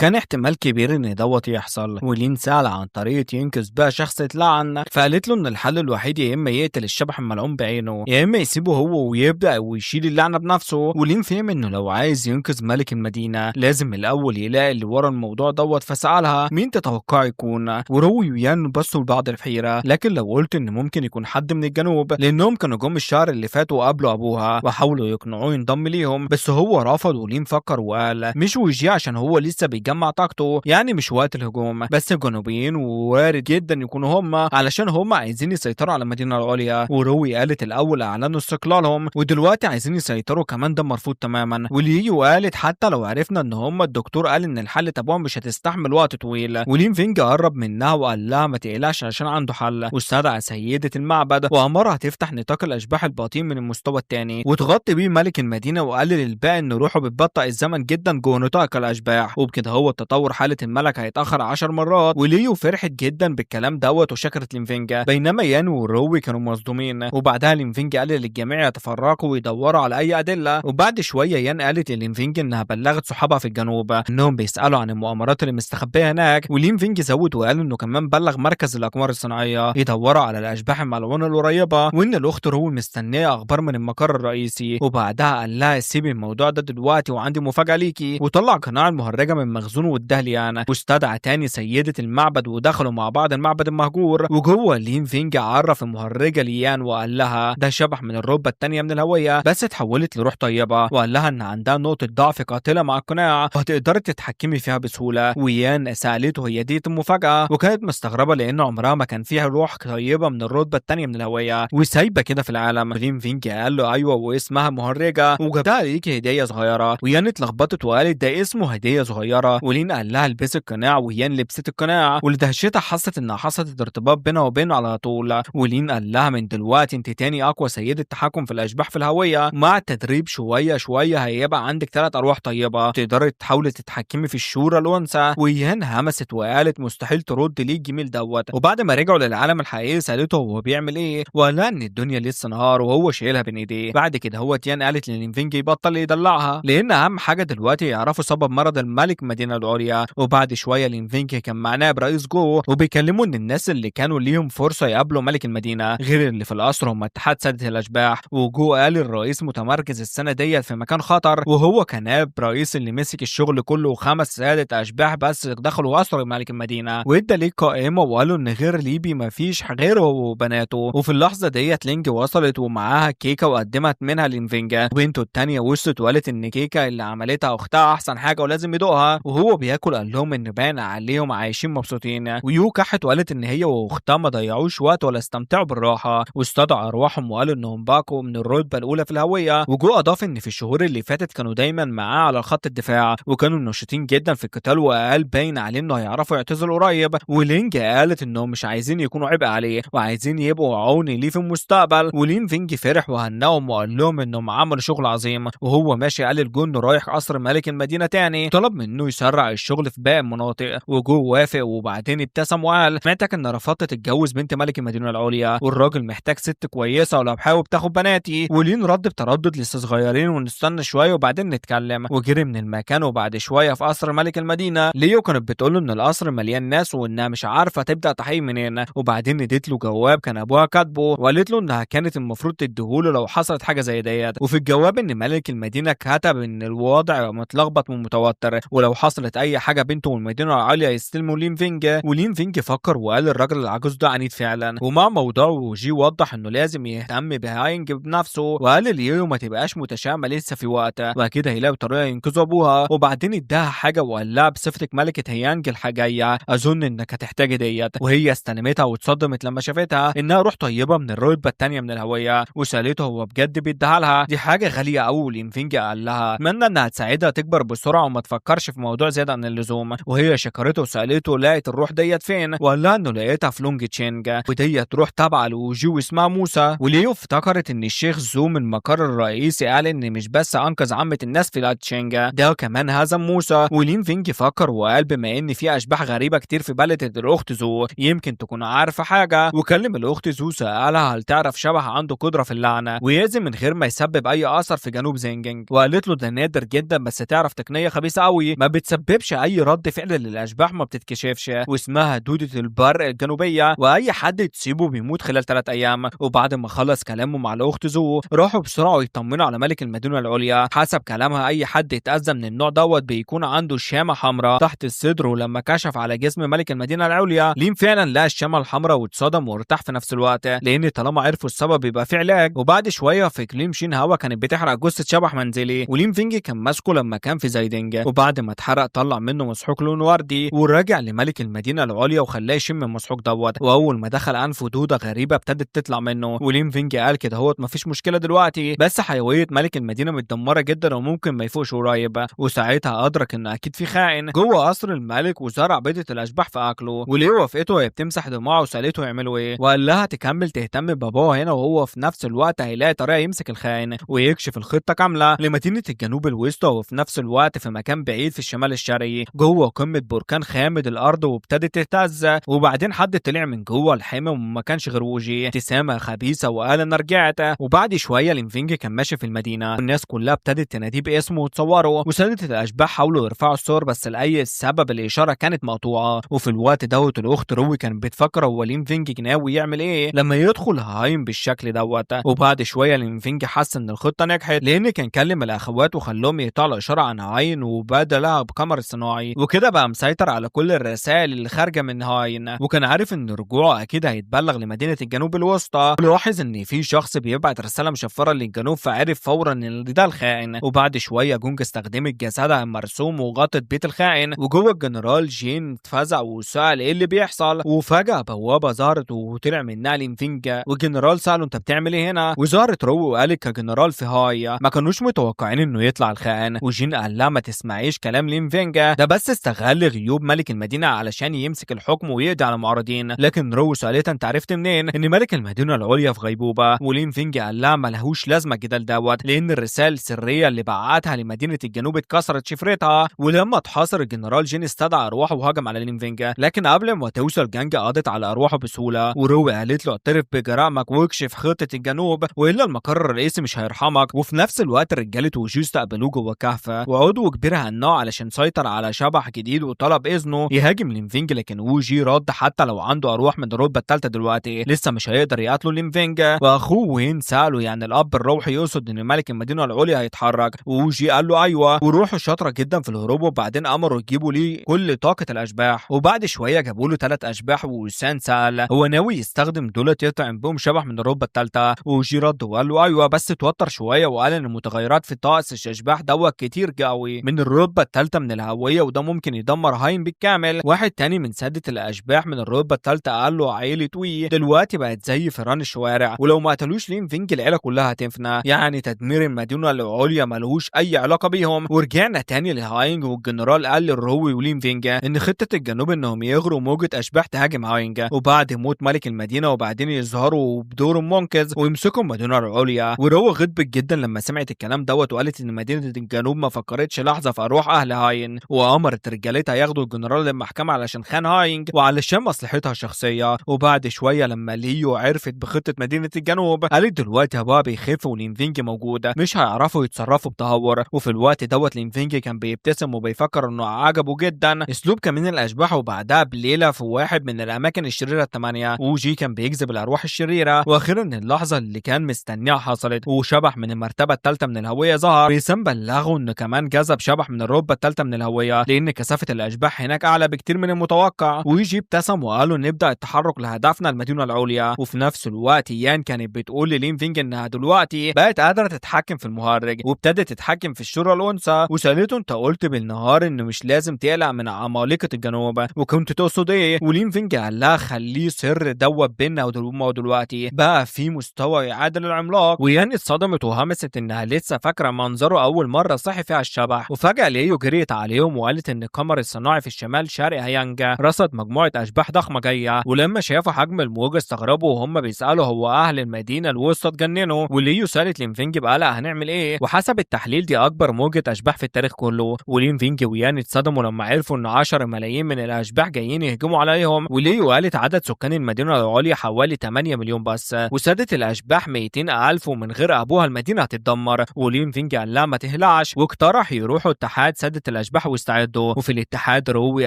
كان احتمال كبير ان دوت يحصل، ولين سأل عن طريقة ينقذ بيها شخص اتلعن، فقالت له ان الحل الوحيد يا اما يقتل الشبح الملعون بعينه يا اما يسيبه هو ويبدأ ويشيل اللعنة بنفسه. ولين فهم انه لو عايز ينقذ ملك المدينة لازم الاول يلاقي اللي ورا الموضوع دوت، فسألها مين تتوقع يكون، وروي ويان بصوا لبعض الحيرة. لكن لو قلت ان ممكن يكون حد من الجنوب لانهم كانوا جم الشهر اللي فات وقابلوا ابوها وحاولوا يقنعوه ينضم ليهم، بس هو رفض. ولين فكر وقال مش ويجي عشان هو لسه بيجمع طاقته، يعني مش وقت الهجوم، بس الجنوبيين وارد جدا يكونوا هم علشان هم عايزين يسيطروا على المدينة العليا. وروي قالت الاول اعلنوا استقلالهم ودلوقتي عايزين يسيطروا كمان، ده مرفوض تماما. وليو قالت حتى لو عرفنا ان هم الدكتور قال ان الحل تبعهم مش هتستحمل وقت طويل. ولين فينج قرب منها وقال لها ما تقلقش عشان عنده حل، واستدعى سيدة المعبد وامرها تفتح نطاق الاشباح الباطين من المستوى الثاني وتغطي بيه ملك المدينة، وقال للباقي ان روحه بتبطئ الزمن جدا جوه نطاق الاشباح، وبكده هو تطور حالة الملك هيتأخر 10 مرات. وليو فرحت جدا بالكلام دوت وشكرت لينفينجا، بينما يان وروي كانوا مصدومين. وبعدها لينفينجا قال للجميع يتفرقوا ويدوروا على اي ادله. وبعد شويه يان قالت للينفينجا انها بلغت صحابها في الجنوب انهم بيسالوا عن المؤامرات اللي مستخبيه هناك، ولينفينج زود وقال انه كمان بلغ مركز الاقمار الصناعيه يدوروا على الاشباح الملعونه القريبه، وان الاخت روي مستنيه اخبار من المقر الرئيسي. وبعدها قال لها سيبي الموضوع ده دلوقتي وعندي مفاجاه ليكي، وطلع قناع المهرجه من مخزونه واداه ليان، واستدعى تاني سيده المعبد ودخلوا مع بعض المعبد المهجور. وجوه لينفينج عرف المهرجه ليان وقال لها ده شبح من الرتبه الثانيه من الهويه بس اتحولت لروح طيبه، وقال لها ان عندها نقطه ضعف قاتله مع القناع وهتقدري تتحكمي فيها بسهوله. ويان سالته هي دي المفاجاه، وكانت مستغربه لان عمرها ما كان فيها روح طيبه من الرتبه الثانيه من الهويه وسايبه كده في العالم. لينفينج قال له ايوه واسمها مهرجه وجبتها ليكي هديه صغيره. ويان اتلخبطت وقالت ده اسمه هديه صغيره. ولين قال لها البسي القناع، ويان لبست القناع ولدهشتها حست انها حصلت ارتباط بينها وبينه على طول. ولين قال لها من دلوقتي انت تاني اقوى سيده تحكم في الاشباح في الهويه، مع التدريب شويه شويه هيبقى عندك 3 ارواح طيبه تقدري تحاولي تتحكمي في الشورى الانثى. ويان همست وقالت مستحيل ترد ليه الجميل دوت. وبعد ما رجعوا للعالم الحقيقي سالته هو بيعمل ايه، وقال لها ان الدنيا لسه نهار وهو شايلها بين ايديه. بعد كده هو تيان قالت للينفينج يبطل يدلعها لان اهم حاجه دلوقتي يعرفوا سبب مرض الملك المدينه العليا. وبعد شويه لينفينج كان مع نائب رئيس جو وبيكلموا ان الناس اللي كانوا ليهم فرصه يقابلوا ملك المدينه غير اللي في القصر هم اتحاد ساده الاشباح. وجو قال الرئيس متمركز السنه ديت في مكان خطر، وهو كان نائب رئيس اللي مسك الشغل كله و5 ساده اشباح بس دخلوا قصر ملك المدينه، وادى ليه قائمه وقالوا ان غير ليبي مفيش غيره وبناته. وفي اللحظه ديت لينج وصلت ومعاها كيكه وقدمت منها لينفينجا، وبنته التانيه وصلت وقالت ان كيكه اللي عملتها اختها احسن حاجه ولازم يدوقها. وهو بياكل قال لهم ان باين عليهم عايشين مبسوطين. ويو كحت وقالت ان هي واختها ما ضيعوش وقت ولا استمتعوا بالراحه واستدعوا ارواحهم وقالوا انهم باقوا من الرتبه الاولى في الهويه. وجو اضاف ان في الشهور اللي فاتت كانوا دايما معاه على خط الدفاع وكانوا نشيطين جدا في القتال، وقال باين عليه انه هيعرفوا يعتزلوا قريب. ولينج قالت انهم مش عايزين يكونوا عبء عليه وعايزين يبقوا عون ليه في المستقبل. ولين فينج فرح وهناهم وقال لهم انهم عملوا شغل عظيم. وهو ماشي قال الجن رايح قصر ملك المدينه تاني، طلب منه يسرع الشغل في باقي المناطق. وجو وافق وبعدين ابتسم وقال سمعتك ان رفضت تتجوز بنت ملك المدينه العليا والراجل محتاج ست كويسه ولو حاول تاخد بناتي. ولين رد بتردد لسه صغيرين ونستنى شويه وبعدين نتكلم، وجري من المكان. وبعد شويه في قصر ملك المدينه ليو كانت بتقول له ان القصر مليان ناس وانها مش عارفه تبدا تحقيق منين. وبعدين اديت له جواب كان ابوها كاتبه وقالت له انها كانت المفروض تديهوله لو حصلت حاجه زي ديت. وفي الجواب ان ملك المدينه كتب ان الوضع متلخبط ومتوتر ولو حصلت اي حاجه بنته والمدينه العاليه يستلموا لينفينج. ولينفينج فكر وقال الراجل العجوز ده عنيد فعلا. ومع موضوع وجي وضح انه لازم يهتم بهاينج بنفسه وقال ليو ما تبقاش متشائمه لسه في وقت واكيد هيلاقوا طريقه ينقذوا ابوها. وبعدين اداها حاجه وقال لها بصفتك ملكه هيانج الحاجيه اظن انك هتحتاجي ديت. وهي استلمتها واتصدمت لما شافتها انها روح طيبه من الرتبه الثانيه من الهويه وسالته هو بجد بيديها لها دي حاجه غاليه قوي. لينفينج قال لها اتمنى انها تساعدها تكبر بسرعه وما تفكرش في موضوع زياده عن اللزوم. وهي شكرته وسالته لقيت الروح ديت فين وقال لها انه لقيتها في لونج تشينج وديت روح تابعه لوجي واسمها موسى. وليو افتكرت ان الشيخ زو من المقر الرئيسي قال ان مش بس انقذ عامه الناس في لاتشينج ده كمان هزم موسى. ولينفينج فكر وقال بما ان في اشباح غريبه كتير في بلده الاخت زو يمكن تكون عارفه حاجه. وكلم الاخت زو سالها هل تعرف شبح عنده قدره في اللعنه ويأذن من غير ما يسبب اي اثر في جنوب زينجينج، وقالت له ده نادر جدا بس تعرف تقنيه خبيثه قوي ما بتسببش اي رد فعل للاشباح ما بتتكشفش، واسمها دودة البرق الجنوبية، واي حد تسيبه بيموت خلال 3 ايام. وبعد ما خلص كلامه مع الاخت زو راحوا بسرعة يطمنوا على ملك المدينة العليا. حسب كلامها اي حد يتأذى من النوع بيكون عنده شامة حمراء تحت الصدر، ولما كشف على جسم ملك المدينة العليا لين فعلا لقى الشامة الحمراء واتصدم وارتاح في نفس الوقت، لان طالما عرفوا السبب يبقى في علاج. وبعد شوية في اقليم شين هوا كانت بتحرق جثة شبح منزلي، ولين فينج كان ماسكه لما كان في زايدنج، وبعد ما اتحرق طلع منه مسحوق لون وردي ورجع لملك المدينة العليا وخلاه يشم المسحوق واول ما دخل انفه دودة غريبة ابتدت تطلع منه. ولين فينج قال كده هوت مفيش مشكلة دلوقتي، بس حيوية ملك المدينة متدمرة جدا وممكن ما يفوقش قريب. وساعتها ادرك ان اكيد في خائن جوه قصر الملك وزرع بيضة الاشباح في اكله. وليه وافقته وهي بتمسح دموعه وسالته يعملوا ايه، وقال لها تكمل تهتم بباباه هنا، وهو في نفس الوقت هيلاقي طريقة يمسك الخائن ويكشف الخطة كاملة لمدينة الجنوب الوسطى، وفي نفس الوقت في مكان بعيد في الشمال الشرقي جوه قمة بركان خامد الارض وابتدت تهتز. وبعدين حد طلع من جوه الحمى وما كانش غير ووجي ابتسامة خبيثة وقال انا رجعت. وبعد شوية لينفينج كان ماشي في المدينة والناس كلها ابتدت تناديه باسمه وتصوره، وسادة الاشباح حاولوا يرفعوا الصور بس لاي سبب الاشارة كانت مقطوعة. وفي الوقت دوت الاخت روي كانت بتفكر هو لينفينج ناوي يعمل ايه لما يدخل هايم بالشكل دوت. وبعد شوية لينفينج حس ان الخطة نجحت لان كان كلم الاخوات وخلهم يقطعوا الاشارة عن هاين وبدلها بقمر صناعي، وكده بقى مسيطر على كل الرسائل اللي خارجة من هاين، وكان عارف ان رجوعه اكيد هيتبلغ لمدينة الجنوب الوسطى. ولاحظ ان في شخص بيبعت رسالة مشفرة للجنوب فعرف فورا ان ده الخائن. وبعد شوية جونج استخدمت جسدها المرسوم وغطت بيت الخائن، وجوه الجنرال جين اتفزع وسأل ايه اللي بيحصل، وفجأة بوابة ظهرت وطلع منها لينفينج. والجنرال سأله انت بتعمل ايه هنا، وظهرت رو وقالت كجنرال في هاي. ما كانوش متوقعين انه يطلع الخائن، وجين قال لها ما تسمعيش كلام لينفينج ده بس استغل غيوب ملك المدينة علشان يمسك الحكم ويقضي على المعارضين. لكن رو سألتها انت عرفت منين ان ملك المدينة العليا في غيبوبة، ولينفينج قال لها ملهوش لازمة الجدال دوت لان الرسائل السرية اللي بعتها لمدينة الجنوب اتكسرت شفرتها. ولما اتحاصر الجنرال جين استدعى ارواحه وهجم على لينفينج، لكن قبل ما توصل جانج قضت على ارواحه بسهولة. وروي قالت له اعترف بجرائمك واكشف خطة الجنوب والا المقر الرئيسي مش هيرحمك. وفي نفس الوقت رجالة وجو استقبلوه جوه كهف، وعضو كبير هناه علشان يسيطر على شبح جديد وطلب اذنه يهاجم لينفينج، لكن ووجي رد حتى لو عنده ارواح من الرتبة الثالثة دلوقتي لسه مش هيقدر يقتله لينفينج. واخوه وين ساله يعني الاب الروحي يقصد ان ملك المدينة العليا هيتحرك، ووجي قال له ايوه وروحه شاطرة جدا في الهروب. وبعدين امروا يجيبوا ليه كل طاقة الاشباح، وبعد شوية جابوا له 3 اشباح وسان سال هو ناوي يستخدم دولت يطعم بهم شبح من الرتبة الثالثة. ووجي رد وقال له ايوه بس توتر شوية وقال ان المتغيرات في طقس الاشباح دوت كتير قوي من الرتبة الثالثة من الهوية وده ممكن يدمر هايم بالكامل. واحد تاني من سادة الاشباح من الرتبة الثالثة قال له عيلة وي دلوقتي بقت زي فيران الشوارع ولو ما قتلوش لينفينج العيلة كلها هتفنى، يعني تدمير المدينة العليا ملهوش اي علاقة بيهم. ورجعنا تاني لهاينج والجنرال قال للروي ولينفينج ان خطة الجنوب انهم يغروا موجة اشباح تهاجم هاينج وبعد موت ملك المدينة وبعدين يظهروا بدور منقذ ويمسكوا المدينة العليا. وروي غضبت جدا لما سمعت الكلام دوت وقالت ان مدينة الجنوب ما فكرتش لحظة في ارواح اهل هاين، وامرت رجالتها ياخدوا الجنرال للمحكمة علشان خان هاينج وعلشان مصلحتها الشخصية. وبعد شوية لما ليو عرفت بخطة مدينة الجنوب قالت دلوقتي ابوها بيخف ولينفينج موجودة مش هيعرفوا يتصرفوا بتهور. وفي الوقت دوت لينفينج كان بيبتسم وبيفكر انه عجبه جدا اسلوب كمين الاشباح. وبعدها بليلة في واحد من الاماكن الشريرة ال8 وجي كان بيجذب الارواح الشريرة، واخيرا اللحظة اللي كان مستنيها حصلت وشبح من المرتبة الثالثة من الهوية ظهر. بيسام بلغوا انه كمان جذب شبح من الرتبة الثالثة من الهوية لان كثافة الاشباح هناك اعلى بكتير من المتوقع. ويجي ابتسم وقالوا نبدا التحرك لهدفنا المدينة العليا. وفي نفس الوقت يان كانت بتقول للينفينج انها دلوقتي بقت قادرة تتحكم في المهرج وابتدت تتحكم في الشورى الانثى، وسالته انت قلت بالنهار انه مش لازم تقلق من عمالقة الجنوب وكنت تقصد ايه؟ ولينفينج قال لها خليه سر دوب بينا ودلوقتي بقى في مستوى يعادل العملاق. ويان اتصدمت وهمست انها لسه فاكره منظره اول مره صحي فيها الشبح. وفجاه ليو جريت عليهم وقالت ان القمر الصناعي في الشمال شرق هيانجا رصد مجموعه اشباح ضخمه جايه، ولما شافوا حجم الموجه استغربوا وهم بيسالوا هو اهل المدينه الوسطى اتجننوا. وليو سالت لينفينج بقى هنعمل ايه، وحسب التحليل دي اكبر موجه اشباح في التاريخ كله. ولينفينج ويان اتصدموا لما عرفوا ان 10 ملايين من الاشباح جايين يهجموا عليهم. وليو قالت عدد سكان المدينه العليا حوالي 8 مليون بس، وسادة الاشباح 200,000 ومن غير ابوها المدينه هتتدمر. ولينفينج قال لها ما تهلعش واقترح يروحوا اتحاد سادة الاشباح واستعدوا. وفي الاتحاد روي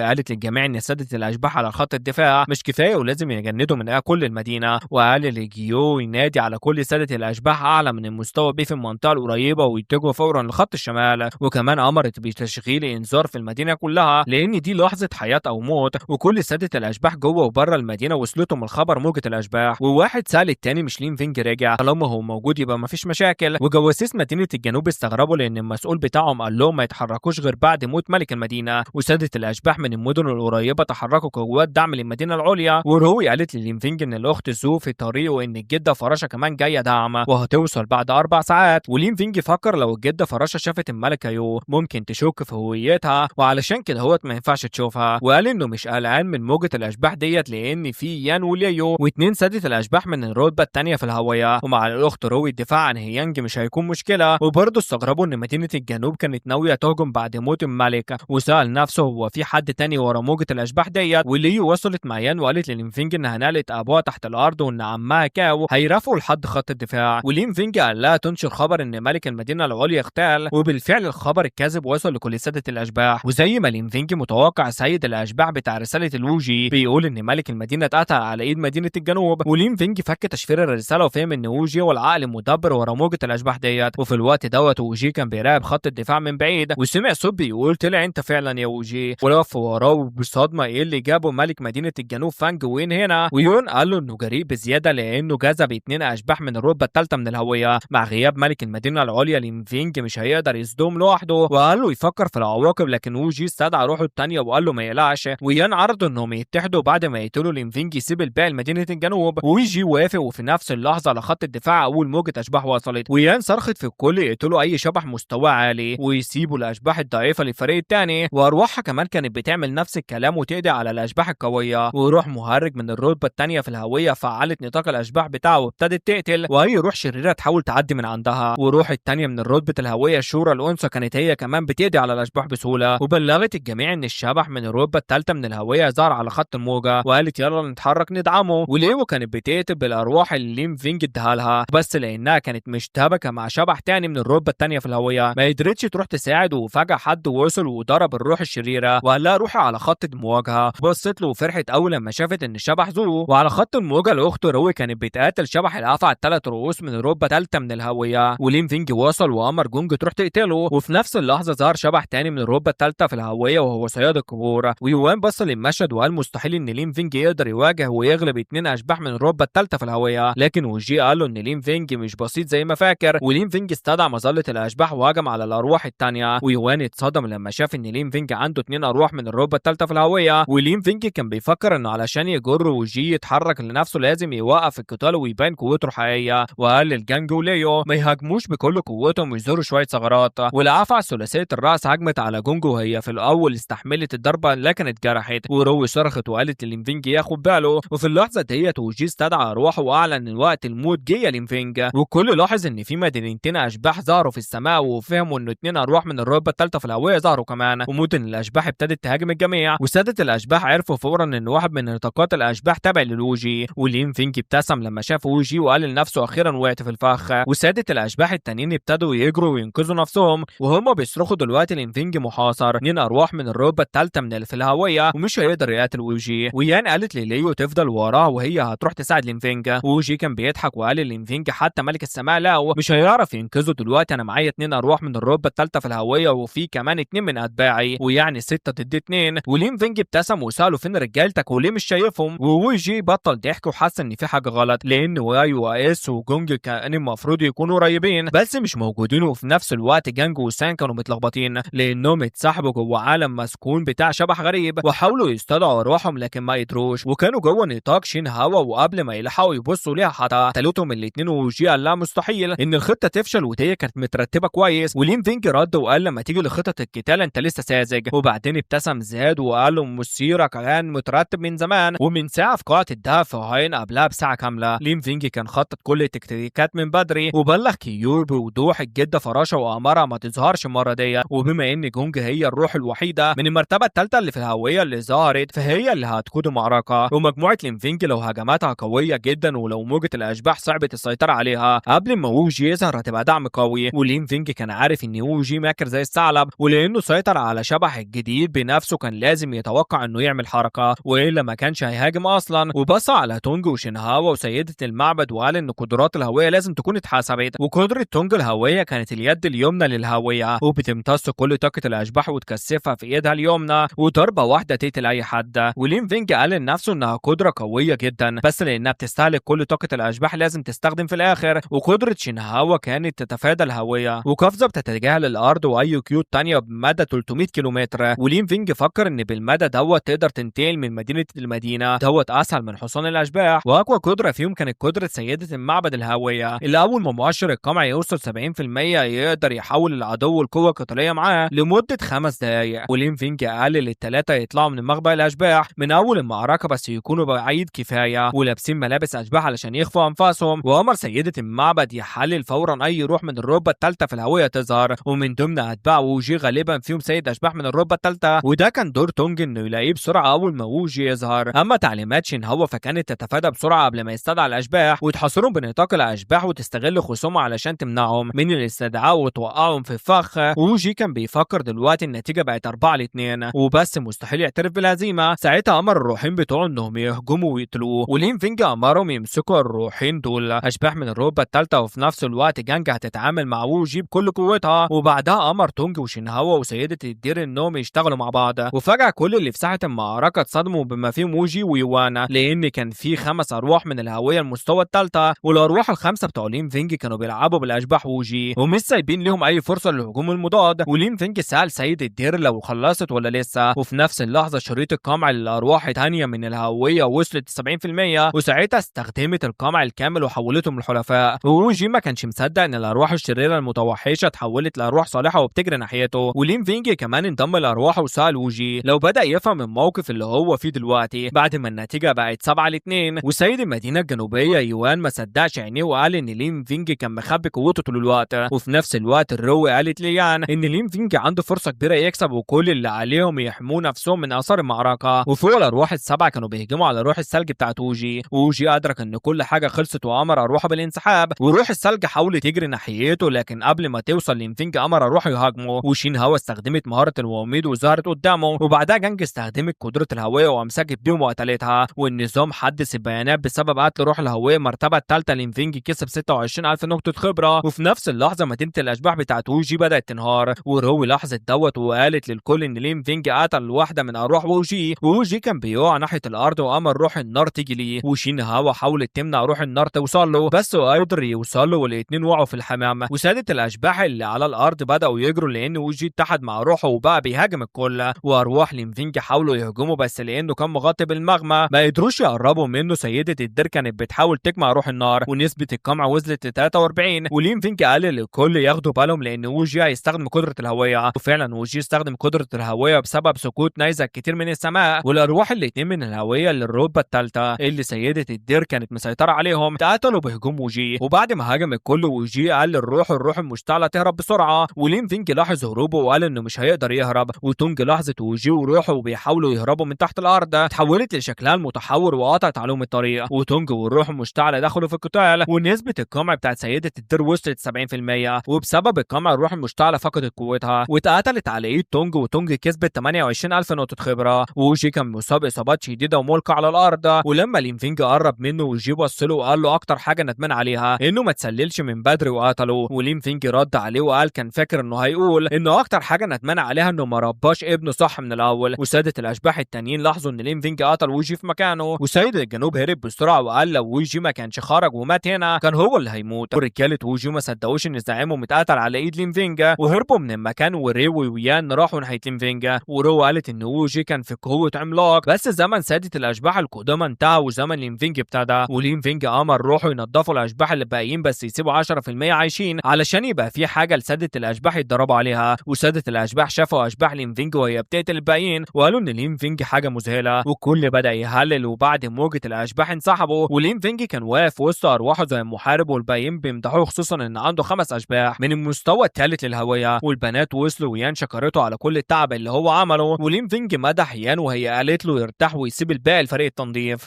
قالت للجميع ان سادة الاشباح على خط الدفاع مش كفايه ولازم يجندوا من كل المدينه، وقال لجيو ينادي على كل سادة الاشباح اعلى من المستوى بيه في المنطقه القريبه ويتجهوا فورا لخط الشمال. وكمان امرت بتشغيل انذار في المدينه كلها لان دي لحظه حياه او موت، وكل سادة الاشباح جوه وبره المدينه وصلتهم الخبر موجة الاشباح. وواحد سال التاني مش لين فينج رجع، طالما هو موجود يبقى مفيش مشاكل. وجواسيس مدينه الجنوب استغربوا لان المسؤول بتاعهم قال لهم ما يتحركوش غير بعد موت ملك المدينه. وسادة الاشباح من المدن القريبه تحركوا كقوات دعم للمدينه العليا. وروي قالت للين فينج ان الاخت زو في طريق وان الجده فراشه كمان جايه دعم وهتوصل بعد 4 ساعات. ولين فينج فكر لو الجده فراشه شافت الملكه يو ممكن تشك في هويتها، وعلشان كده هوت ما ينفعش تشوفها. وقال انه مش قلقان من موجة الاشباح ديت لان في يان وليو واتنين سادة الاشباح من الرتبه الثانيه في الهويه، ومع الاخت روي الدفاع عن هيانج مش هيكون مشكله. وبرضه استغربوا ان مدينه الجنوب كانت ناويه تهجم بعد موت الملك، وسال نفسه هو في حد تاني ورا موجة الاشباح ديت. وليو وصلت مع يان وقالت للين فينج انها نقلت ابوها تحت الارض وان عمها كاو هيرافقوا لحد خط الدفاع. ولين فينج قال لها تنشر خبر ان ملك المدينه العليا اغتال، وبالفعل الخبر الكاذب وصل لكل سادة الاشباح. وزي ما لين فينج متوقع سيد الاشباح بتاع رساله الوجي بيقول ان ملك المدينه اتقتل على ايد مدينه الجنوب. ولين فينج فك تشفير الرساله وفهم ان ووجي هو العقل المدبر ورا موجة الاشباح ديت. وفي الوقت دوت ووجي كان بيراقب خط الدفاع من بعيد وسمع صوت بيقول طلع انت فعلا يا ووجي، ولف وراه بصدمه ايه اللي جابه ملك مدينه الجنوب فانج وين هنا. ويون قال له انه جريء بزياده لانه جذب 2 اشباح من الرتبه الثالثه من الهويه. مع غياب ملك المدينه العليا لين فينج مش هيقدر يصدم لوحده، وقال له يفكر في العواقب. لكن ووجي استدعى روحه الثانيه وقال له ما يقلقش. ويان عرضوا انهم يتحدوا بعد ما يقتلوا لين فينج يسيب الباقي لمدينه الجنوب. ويجي وافق، وفي نفس اللحظه على خط الدفاع اول موجه اشباح وصلت. ويان صرخت في الكل يقتلوا اي شبح مستواه عالي ويسيبوا الاشباح الضعيفه للفريق الثاني، وارواحها كمان كانت بتعمل نفس الكلام وتقضي على الاشباح القويه. وروح مهرج من الرتبه الثانيه في الهويه فعلت نطاق الاشباح بتاعه وابتدت تقتل، واي روح شريره تحاول تعدي من عندها. وروح الثانيه من الرتبه الهويه شورى الانثى كانت هي كمان بتقضي على الاشباح بسهوله. وبلغت الجميع ان الشبح من الرتبه الثالثه من الهويه ظهر على خط الموجه وقالت يلا نتحرك ندعمه. وليو كانت بتقتل بالارواح اللي لين فينج اداها لها، بس لانها كانت مشتبكه مع شبح تاني من الرتبه الثانيه في الهويه ما قدرتش تروح تساعد. وفجاه حد وصل وضرب الروح الشريره وقال لها روحي على خط المواجهه. بصت له وفرحت اول لما شافت ان الشبح زو. وعلى خط المواجهه الاخت روي كانت بتقاتل شبح الافعى ال3 رؤوس من الرتبه الثالثه من الهويه. ولين فينج وصل وامر جونج تروح تقتله. وفي نفس اللحظه ظهر شبح تاني من الرتبه الثالثه في الهويه وهو صياد القبور. ويوان بص للمشهد وقال مستحيل ان لين فينج يقدر يواجه ويغلب 2 اشباح من الرتبه الثالثه في الهويه. لكن وجي قال له ان لين فينج مش بسيط زي ما فاكر. ولين فينج استدعى مظله الاشباح وهجم على الارواح الثانيه. ويوان اتصدم لما شاف ان لين فينج عنده 2 ارواح من الرتبه الثالثه في الهويه. ولين فينج كان بيفكر انه علشان يجر وجي يتحرك لنفسه لازم يوقف القتال ويبان قوته الحقيقيه. وقال للجانج وليو ما يهاجموش بكل قوتهم ويظهروا شويه ثغرات. والافعى ثلاثيه الراس هجمت على جونج وهي في الاول استحملت الضربه لكن اتجرحت. وروي صرخت وقالت للين فينج ياخد باله. وفي اللحظه ديت وجي استدعى ارواحه واعلن ان وقت الموت جه يا لين فينج. والكل لاحظ ان في مدينتين اشباح ظهروا في السماء وفهموا ان 2 ارواح من الرتبه الثالثه في الهويه ظهروا كمان. ومدن الاشباح ابتدت تهاجم الجميع. وسادة الاشباح عرفوا فورا ان واحد من نطاقات الاشباح تابع للوجي. ولين فينج ابتسم لما شاف ووجي وقال لنفسه اخيرا وقعت في الفخ. وسادة الاشباح التانيين ابتدوا يجروا وينقذوا نفسهم وهم بيصرخوا دلوقتي لين فينج محاصر 2 ارواح من الرتبه الثالثه من اللي في الهويه ومش هيقدر يقاتل ووجي. ويان قالت لليو تفضل وراه وهي هتروح تساعد لين فينج. ووجي كان بيضحك وقال لين فينج حتى ملك السماء لا مش هيعرف ينقذه دلوقتي، انا معايا 2 ارواح من الرتبه الثالثه في الهويه وفي كمان 2 من اتباعي ويعني 6 ضد 2. ولين فينج ابتسم وساله فين رجالتك وليه مش شايفهم. ووجي بطل ضحك وحس ان في حاجه غلط لان واي واس وجونج كان المفروض يكونوا قريبين بس مش موجودين. وفي نفس الوقت جانج وسان كانوا متلخبطين لانهم اتسحبوا جوه عالم مسكون بتاع شبح غريب وحاولوا يستدعوا ارواحهم لكن ما قدروش وكانوا جوه نطاق شين هوا. وقبل ما يلحقوا يبصوا ليها حتى قتلتهم الاثنين. ووجي قال لا مستحيل ان الخطه تفشل ودي كانت مترتبه كويس. ولين فينج رد وقال لما تيجي لخطه القتال انت لسه ساذج. وبعدين ابتسم زاد وقال له مسيرك كان مترتب من زمان ومن ساعه في قاعه الدهب في هاين قبلها بساعه كامله. لين فينج كان خطط كل التكتيكات من بدري وبلغ كيور بوضوح الجده فراشه وامرها ما تظهرش المره دي. وبما ان جونج هي الروح الوحيده من المرتبه الثالثه اللي في الهويه اللي ظهرت فهي اللي هتقود المعركه. ومجموعه لين فينج لو هجماتها قويه جدا ولو موجه الاشباح صعبه السيطره عليها قبل ما ووجي يظهر هتبقى دعم قوي. ولين فينج كان عارف ان ووجي ماكر زي الثعلب ولان ولانه سيطر على شبح الجديد بنفسه كان لازم يتوقع انه يعمل حركه والا ما كانش هيهاجم اصلا. وبص على تونج وشينهاوا وسيده المعبد وقال ان قدرات الهويه لازم تكون اتحسبت، وقدره تونج الهويه كانت اليد اليمنى للهويه وبتمتص كل طاقه الاشباح وتكثفها في ايدها اليمنى وضربه واحده تقتل اي حد. ولين فينج قال لنفسه انها قدره قويه جدا بس لانها بتستهلك كل طاقه الاشباح لازم تستخدم في الاخر. وقدره شينهاوا كانت تتفادى الهويه وقفزه بتتجاهل الارض واي قيود تانية بمدى 300 كيلومتر. ولين فينج فكر ان بالمدى تقدر تنتقل من مدينه لمدينه اسهل من حصان الاشباح. واقوى قدره فيهم كانت قدره سيده المعبد الهويه اللي اول ما مؤشر القمع يوصل 70% يقدر يحول العدو القوه القتاليه معاه لمده 5 دقائق. ولين فينج قال للثلاثه يطلعوا من مخبأ الاشباح من اول المعركه بس يكونوا بعيد كفايه ولابسين ملابس اشباح علشان يخفوا انفاسهم. وامر سيده المعبد يحلل فورا اي روح من الرتبه الثالثه في الهويه تظهر، ومن ضمن اتباع ووجي غالبا فيهم سيد اشباح من الرتبه الثالثه، وده كان دور تونج انه يلاقيه بسرعه اول ما ووجي يظهر. اما تعليمات شينهاوا فكانت تتفادى بسرعه قبل ما يستدعى الاشباح وتحاصرهم بنطاق الاشباح وتستغل خصومها علشان تمنعهم من الاستدعاء وتوقعهم في الفخ. ووجي كان بيفكر دلوقتي النتيجه بقت 4-2 وبس مستحيل يعترف بالهزيمه. ساعتها امر الروحين بتوعه انهم يهجموا ويقتلوه، ولين فينج امرهم يمسكوا الروحين دول اشباح من الرتبه الثالثه، وفي نفس الوقت جانج هتتعامل مع ووجي بكل قوتها. وبعدها امر تونج وشينهاوا وسيده الدير انهم يشتغلوا مع بعض. وفجاه كل اللي في ساحه المعركه اتصدموا بما فيهم ووجي ويوانا لان كان في 5 ارواح من الهويه المستوى الثالثه، والارواح الخمسه بتوع لين فينج كانوا بيلعبوا بالاشباح ووجي ومش سايبين لهم اي فرصه للهجوم المضاد. ولين فينج سال سيد الدير لو خلصت ولا لسه، وفي نفس اللحظه شريط القمع للارواح الثانيه من الهويه وصلت 70% وساعتها استخدمت القمع الكامل وحولتهم لحلفاء. ووجي ما كانش مصدق ان الارواح الشريره المتوحشه اتحولت لارواح صالحه وبتجري ناحيته. ولين فينج كمان انضم لارواحه وسال ووجي لو بدا يفهم الموقف اللي هو فيه دلوقتي بعد ما النتيجه بقت 7-2. وسيد المدينه الجنوبيه يوان ما صدقش عينيه وقال ان لين فينج كان مخبي قوته طول الوقت. وفي نفس الوقت الرو قالت ليان ان لين فينج عنده فرصه كبيره يكسب وكل اللي عليهم يحموا نفسهم من اثار المعركه. وفوق الارواح السبعه كانوا بيهجموا على روح الثلج بتاعت ووجي. ووجي ادرك ان كل حاجه خلصت وامر اروحه بالانسحاب، وروح الثلج حاولت تجري ناحيته لكن قبل ما توصل لين فينج امر اروحه يهاجمه. وشين هوا استخدمت مهاره الواميد وظهرت قدامه، وبعدها جانج استخدمت قدره الهويه وامسكت بيهم وقتلتها. والنظام حدث البيانات بسبب قتل روح الهويه المرتبه الثالثه. لين فينج كسب 26000 نقطه خبره. وفي نفس اللحظه مدينه الاشباح بتاعت ووجي بدات تنهار، ورو لاحظت وقالت للكل ان لين فينج قتل واحده من ارواح ووجي. ووجي كان بيقع ناحيه الارض وامر روح النار تيجي ليه، وشين هوا حاولت تمنع روح النار توصل له بس قدر يوصل له والاثنين وقعوا في الحمام. وساده الاشباح اللي على الارض بداوا يجروا لان ووجي اتحد مع روحه وبقى بيهاجم الكل. وارواح لين فينج حاولوا يهجموا بس لانه كان مغطي بالمغمى ما قدروش يقربوا منه. سيده الدير كانت بتحاول تجمع روح النار ونسبه القمع وصلت ل 43. ولين فينج قال للكل ياخدوا بالهم لان ووجي هيستخدم قدره الهويه. وفعلا ووجي استخدم قدره الهويه بسبب سقوط نيزك كتير من السماء، والارواح الاثنين من الهويه للرتبه الثالثه اللي سيده الدير كانت مسيطره عليهم اتقتلوا بهجوم ووجي. وبعد ما هاجم الكل ووجي قال الروح المشتعله تهرب بسرعه. ولين فينج لاحظ هروبه وقال انه مش هيقدر يهرب. وتونج لاحظت ووجي وروحه بيحاولوا يهربوا من تحت الارض، اتحولت لشكلها المتحور وقطعت عليهم الطريق. وتونج والروح المشتعله دخلوا في القتال ونسبه القمع بتاعت سيده الدير وصلت 70%، وبسبب القمع الروح المشتعله فقدت قوتها واتقتلت على ايد تونج. وتونج كسبت 28000 نقطه خبره. ووجي كان مصاب اصابات شديده وملقى على الارض. ولما لين فينج قرب منه ووجي بص له وقال له اكتر حاجه ندمان عليها انه ما تسللش من بدري وقتله. ولين فينج رد عليه وقال كان فاكر انه هيقول انه اكتر حاجه ندمان عليها انه ما رباش ابنه صح من الاول. وساده الاشباح التانيين لاحظوا ان لين فينج قتل ووجي في مكانه. وسيد الجنوب هرب بسرعه وقال لو ووجي ما كانش خرج ومات هنا كان هو اللي هيموت. ورجاله ووجي ما صدقوش ان زعيمهم اتقتل على ايد لين فينج وهربوا من المكان. وريو ويان راحوا ناحيه لين فينج. ورو قالت ان ووجي كان في قوه عملاق بس زمن ساده الاشباح القدامى انتهى وزمن لين فينج ابتدى. ولين فينج امر روحه ينضفوا الاشباح اللي باقيين بس يسيبوا 10% عايشين علشان يبقى في حاجه لساده الاشباح يتدربوا عليها. وساده الاشباح شافوا اشباح لين فينج وهي بتقتل الباقيين وقالوا ان لين فينج حاجه مذهله، والكل بدا يهلل. وبعد موجه الاشباح انسحبوا ولين فينج كان واقف وسط ارواحه زي المحارب، والباقيين بيمدحوه خصوصا ان عنده 5 اشباح من المستوى الثالث للهويه. والبنات وصلوا ويان شكرته على كل التعب اللي هو عمله، ولين فينج مدح يان وهي قالت له يرتاح ويسيب الباقي لفريق التنظيف.